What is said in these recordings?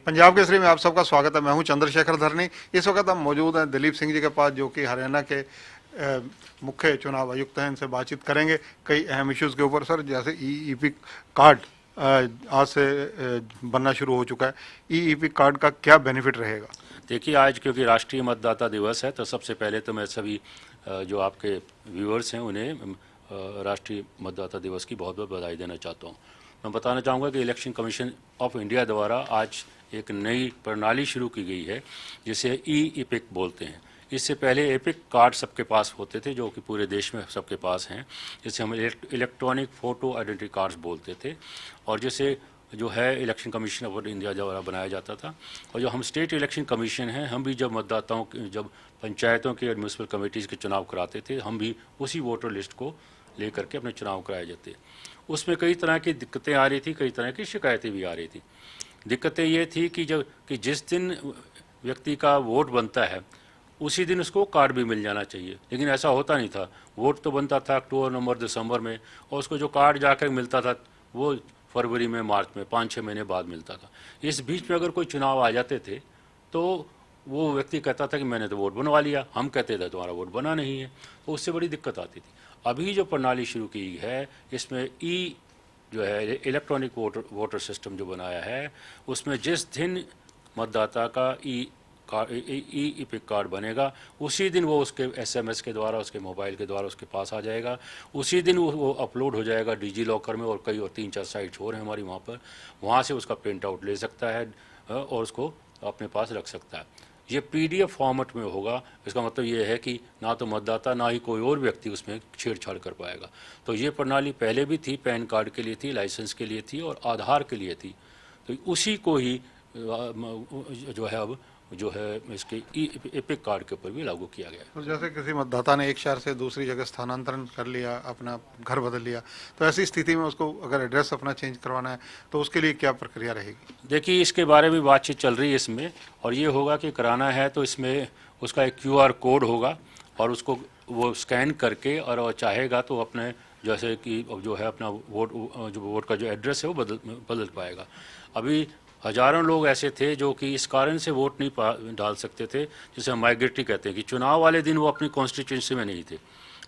पंजाब केसरी में आप सबका स्वागत है। मैं हूं चंद्रशेखर धरनी। इस वक्त हम मौजूद हैं दिलीप सिंह जी के पास, जो कि हरियाणा के मुख्य चुनाव आयुक्त हैं। इनसे बातचीत करेंगे कई अहम इश्यूज के ऊपर। सर, जैसे ईपी कार्ड आज से बनना शुरू हो चुका है, ईपी कार्ड का क्या बेनिफिट रहेगा? देखिए, आज क्योंकि राष्ट्रीय मतदाता दिवस है तो सबसे पहले तो मैं सभी जो आपके व्यूअर्स हैं उन्हें राष्ट्रीय मतदाता दिवस की बहुत बहुत बधाई देना चाहता हूँ। मैं बताना चाहूँगा कि इलेक्शन कमीशन ऑफ इंडिया द्वारा आज एक नई प्रणाली शुरू की गई है जिसे ई-इपिक बोलते हैं। इससे पहले एपिक कार्ड सबके पास होते थे, जो कि पूरे देश में सबके पास हैं, जिसे हम इलेक्ट्रॉनिक फ़ोटो आइडेंटिटी कार्ड्स बोलते थे, और जिसे जो है इलेक्शन कमीशन ऑफ इंडिया द्वारा बनाया जाता था। और जो हम स्टेट इलेक्शन कमीशन हैं, हम भी जब मतदाताओं जब पंचायतों के और म्यूनसिपल कमेटीज़ के चुनाव कराते थे, हम भी उसी वोटर लिस्ट को लेकर के अपने चुनाव कराए जाते। उसमें कई तरह की दिक्कतें आ रही थी, कई तरह की शिकायतें भी आ रही थी। दिक्कतें ये थी कि जिस दिन व्यक्ति का वोट बनता है उसी दिन उसको कार्ड भी मिल जाना चाहिए, लेकिन ऐसा होता नहीं था। वोट तो बनता था अक्टूबर, नवंबर, दिसंबर में, और उसको जो कार्ड जाकर मिलता था वो फरवरी में, मार्च में, 5-6 महीने बाद मिलता था। इस बीच में अगर कोई चुनाव आ जाते थे तो वो व्यक्ति कहता था कि मैंने तो वोट बनवा लिया, हम कहते थे तुम्हारा वोट बना नहीं है, तो उससे बड़ी दिक्कत आती थी। अभी जो प्रणाली शुरू की है, इसमें जो है इलेक्ट्रॉनिक वोटर सिस्टम जो बनाया है, उसमें जिस दिन मतदाता का ई-इपिक कार्ड बनेगा उसी दिन वो उसके एसएमएस के द्वारा, उसके मोबाइल के द्वारा उसके पास आ जाएगा। उसी दिन वो अपलोड हो जाएगा डिजी लॉकर में, और कई और 3-4 साइट्स और हैं हमारी वहाँ पर। वहाँ से उसका प्रिंट आउट ले सकता है और उसको अपने पास रख सकता है। ये पीडीएफ फॉर्मेट में होगा। इसका मतलब ये है कि ना तो मतदाता ना ही कोई और व्यक्ति उसमें छेड़छाड़ कर पाएगा। तो ये प्रणाली पहले भी थी, पैन कार्ड के लिए थी, लाइसेंस के लिए थी और आधार के लिए थी। तो उसी को ही जो है अब जो है इसके एपिक कार्ड के ऊपर भी लागू किया गया है। तो जैसे किसी मतदाता ने एक शहर से दूसरी जगह स्थानांतरण कर लिया, अपना घर बदल लिया, तो ऐसी स्थिति में उसको अगर एड्रेस अपना चेंज करवाना है तो उसके लिए क्या प्रक्रिया रहेगी? देखिए, इसके बारे में बातचीत चल रही है इसमें, और ये होगा कि कराना है तो इसमें उसका एक क्यूआर कोड होगा, और उसको वो स्कैन करके, और वो चाहेगा तो अपने जैसे कि जो है अपना वोट का जो एड्रेस है वो बदल पाएगा। अभी हजारों लोग ऐसे थे जो कि इस कारण से वोट नहीं डाल सकते थे, जिसे हम माइग्रेटरी कहते हैं, कि चुनाव वाले दिन वो अपनी कॉन्स्टिट्यूंसी में नहीं थे,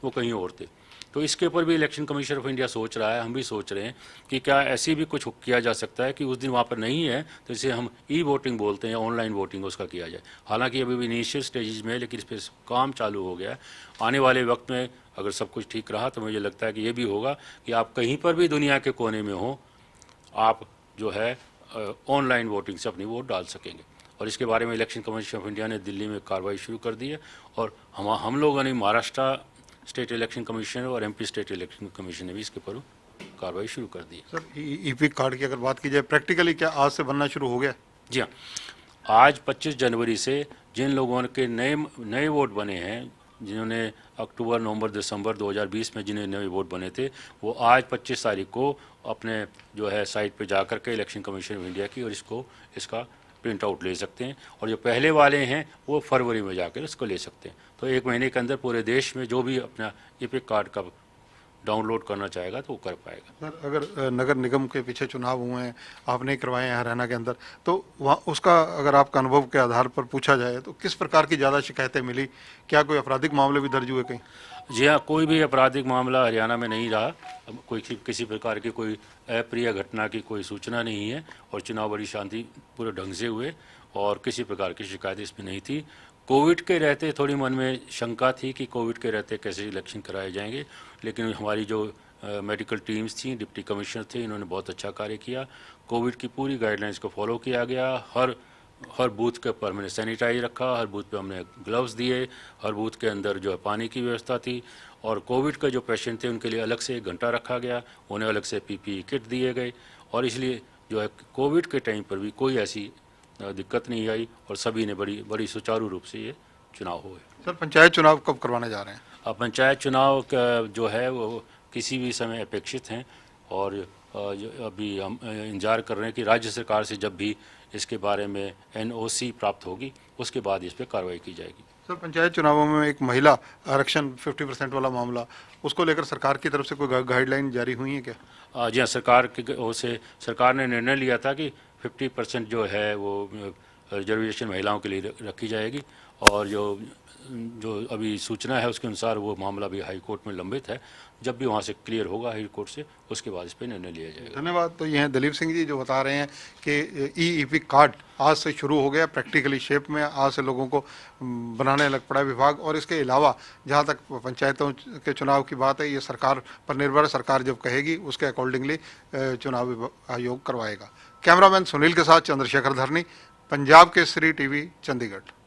वो कहीं और थे। तो इसके ऊपर भी इलेक्शन कमीशन ऑफ इंडिया सोच रहा है, हम भी सोच रहे हैं कि क्या ऐसी भी कुछ किया जा सकता है कि उस दिन वहाँ पर नहीं है तो इसे हम ई वोटिंग बोलते हैं, ऑनलाइन वोटिंग उसका किया जाए। हालांकि अभी भी इनिशियल स्टेजेस में है, लेकिन इस पर काम चालू हो गया है। आने वाले वक्त में अगर सब कुछ ठीक रहा तो मुझे लगता है कि ये भी होगा कि आप कहीं पर भी दुनिया के कोने में हो, आप जो है ऑनलाइन वोटिंग से अपनी वोट डाल सकेंगे। और इसके बारे में इलेक्शन कमीशन ऑफ इंडिया ने दिल्ली में कार्रवाई शुरू कर दी है, और हम लोगों ने महाराष्ट्र स्टेट इलेक्शन कमीशन और एमपी स्टेट इलेक्शन कमीशन ने भी इसके ऊपर कार्रवाई शुरू कर दी है। सर, ईपी कार्ड की अगर बात की जाए, प्रैक्टिकली क्या आज से बनना शुरू हो गया? जी हाँ, आज 25 जनवरी से जिन लोगों के नए वोट बने हैं, जिन्होंने अक्टूबर, नवंबर, दिसंबर 2020 में जिन्हें नए वोट बने थे, वो आज 25 तारीख को अपने जो है साइट पे जा कर के इलेक्शन कमीशन ऑफ इंडिया की और इसका प्रिंट आउट ले सकते हैं। और जो पहले वाले हैं वो फरवरी में जाकर इसको ले सकते हैं। तो 1 महीने के अंदर पूरे देश में जो भी अपना ईपिक कार्ड का डाउनलोड करना चाहेगा तो वो कर पाएगा। सर, अगर नगर निगम के पीछे चुनाव हुए हैं, आपने करवाए हैं हरियाणा के अंदर, तो वहाँ उसका अगर आपका अनुभव के आधार पर पूछा जाए तो किस प्रकार की ज़्यादा शिकायतें मिली? क्या कोई आपराधिक मामले भी दर्ज हुए कहीं? जी हाँ, कोई भी आपराधिक मामला हरियाणा में नहीं रहा। कोई किसी प्रकार की कोई अप्रिय घटना की कोई सूचना नहीं है, और चुनाव बड़ी शांति पूरे ढंग से हुए और किसी प्रकार की शिकायत इसमें नहीं थी। कोविड के रहते थोड़ी मन में शंका थी कि कोविड के रहते कैसे इलेक्शन कराए जाएंगे, लेकिन हमारी जो मेडिकल टीम्स थी, डिप्टी कमिश्नर थे, इन्होंने बहुत अच्छा कार्य किया। कोविड की पूरी गाइडलाइंस को फॉलो किया गया। हर बूथ के ऊपर हमने सैनिटाइज रखा, हर बूथ पे हमने ग्लव्स दिए, हर बूथ के अंदर जो है पानी की व्यवस्था थी, और कोविड के जो पेशेंट थे उनके लिए अलग से 1 घंटा रखा गया, उन्हें अलग से पीपीई किट दिए गए, और इसलिए जो है कोविड के टाइम पर भी कोई ऐसी दिक्कत नहीं आई, और सभी ने बड़ी सुचारू रूप से ये चुनाव हुए। सर, पंचायत चुनाव कब करवाने जा रहे हैं? अब पंचायत चुनाव जो है वो किसी भी समय अपेक्षित हैं, और अभी हम इंतजार कर रहे हैं कि राज्य सरकार से जब भी इसके बारे में एनओसी प्राप्त होगी उसके बाद इस पर कार्रवाई की जाएगी। सर, पंचायत चुनावों में एक महिला आरक्षण 50% वाला मामला, उसको लेकर सरकार की तरफ से कोई गाइडलाइन जारी हुई है क्या? जी हाँ, सरकार की ओर से सरकार ने निर्णय लिया था कि 50% जो है वो रिजर्वेशन महिलाओं के लिए रखी जाएगी। और जो जो अभी सूचना है उसके अनुसार वो मामला भी हाई कोर्ट में लंबित है। जब भी वहाँ से क्लियर होगा हाई कोर्ट से, उसके बाद इस पर निर्णय लिया जाएगा। धन्यवाद। तो ये हैं दलीप सिंह जी जो बता रहे हैं कि ई इपिक कार्ड आज से शुरू हो गया प्रैक्टिकली शेप में, आज से लोगों को बनाने लग पड़ा है विभाग। और इसके अलावा जहाँ तक पंचायतों के चुनाव की बात है, ये सरकार पर निर्भर है, सरकार जब कहेगी उसके अकॉर्डिंगली चुनाव आयोग करवाएगा। कैमरामैन सुनील के साथ चंद्रशेखर धरनी, पंजाब केसरी टीवी, चंडीगढ़।